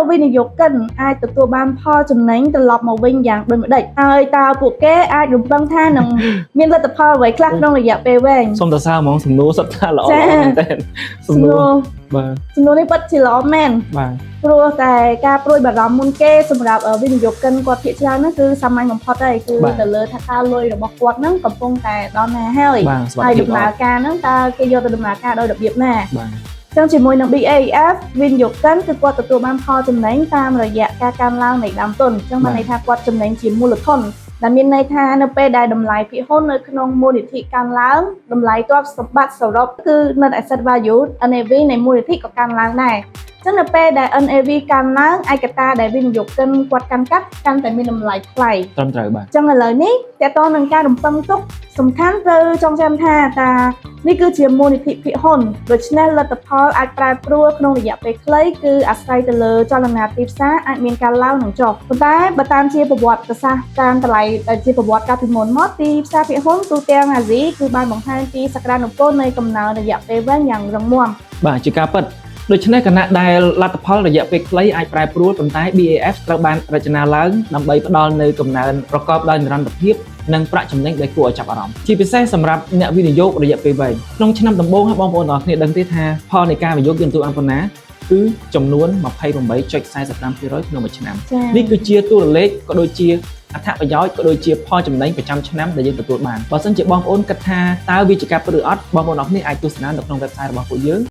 វិនិយោគិនអាចទទួលបានផលចំណេញត្រឡប់មកវិញយ៉ាងដូចម្តេចហើយតើពួកគេអាចរំពឹងថានឹងមានលទ្ធផលអ្វីខ្លះក្នុងរយៈពេលវែងសូមតើសារហ្មងសំណួរសុទ្ធថាល្អមែនតើសំណួរបាទសំណួរនេះពិតជាល្អមែនបាទព្រោះតែការព្រួយបារម្ភមុនគេសម្រាប់វិនិយោគិនគាត់ភាគច្រើនហ្នឹងគឺសាមញ្ញបំផុតហើយគឺទៅលើថាតើលុយរបស់គាត់ហ្នឹងកំពុងតែដល់ណាហើយដំណើរការហ្នឹងតើគេយកទៅដំណើរការដោយរបៀបណាបាទចឹងជាមួយនឹង BAF វិនិយោគិនគឺគាត់ទទួលបានផលចំណេញតាមរយៈការកើនឡើងនៃដើមទុនចឹងបានន័យថាគាត់ចំណេញជាមូលធនដែលមានន័យថានៅពេលដែលតម្លៃភាគហ៊ុននៅក្នុងមូលនិធិកើនឡើងតម្លៃទ្រព្យសម្បត្តិសរុបគឺ Net Asset Value NAV នៃមូលនិធិក៏កើនឡើងដែរចឹងនៅពេលដែល NAV កើនឡើងឯកតាដែលវិនិយោគិនគាត់កាន់កាត់កាន់តែមានតម្លៃថ្លៃត្រឹមត្រូវបាទចឹងឥឡូវនេះតើតើនឹងការរំពឹងទុកសំខាន់ត្រូវចងចាំថាតើនេះគឺជាមូលនិធិភាគហ៊ុនដូច្នេះលទ្ធផលអាចប្រែប្រួលក្នុងរយៈពេលខ្លីគឺអាស្រ័យទៅលើចលនាទីផ្សារអាចមានការឡើងនិងចុះប៉ុន្តែបើតាមជាប្រវត្តិសាស្ត្រតាមតម្លៃដែលជាប្រវត្តិកាលពីមុនមកទីផ្សារភាគហ៊ុនទូទាំងអាស៊ីគឺបានបង្ហាញពីសក្តានុពលនៃកំណើនរយៈពេលវែងយ៉ាងរឹងមាំបាទជាការពិតដូច្នេះគណៈដែលលទ្ធផលរយៈពេលខ្លីអាចប្រែប្រួលប៉ុន្តែ BAF ត្រូវបានរចនាឡើងដើម្បីផ្ដល់នូវកំណើនប្រកបដោយនិរន្តរភាពនិងប្រាក់ចំណេញដែលគួរឲ្យចាប់អារម្មណ៍ជាពិសេសសម្រាប់អ្នកវិនិយោគរយៈពេលវែងក្នុងឆ្នាំដំបូងបងប្អូនទាំងអស់គ្នាដឹងទេថាផលនៃការវិនិយោគយន្តអានប៉ុណ្ណាគឺចំនួន 28.45% ក្នុងមួយឆ្នាំនេះគឺជាតួលេខក៏ដូចជាអត្ថប្រយោជន៍ក៏ដូចជាផលចំណេញប្រចាំឆ្នាំដែលយើងទទួលបានបើសិនជាបងប្អូនគិតថាតើវាជាការពិតឬអត់បងប្អូនទាំងអស់គ្នាអាចទស្សនានៅក្នុង website របស់ពួកយើង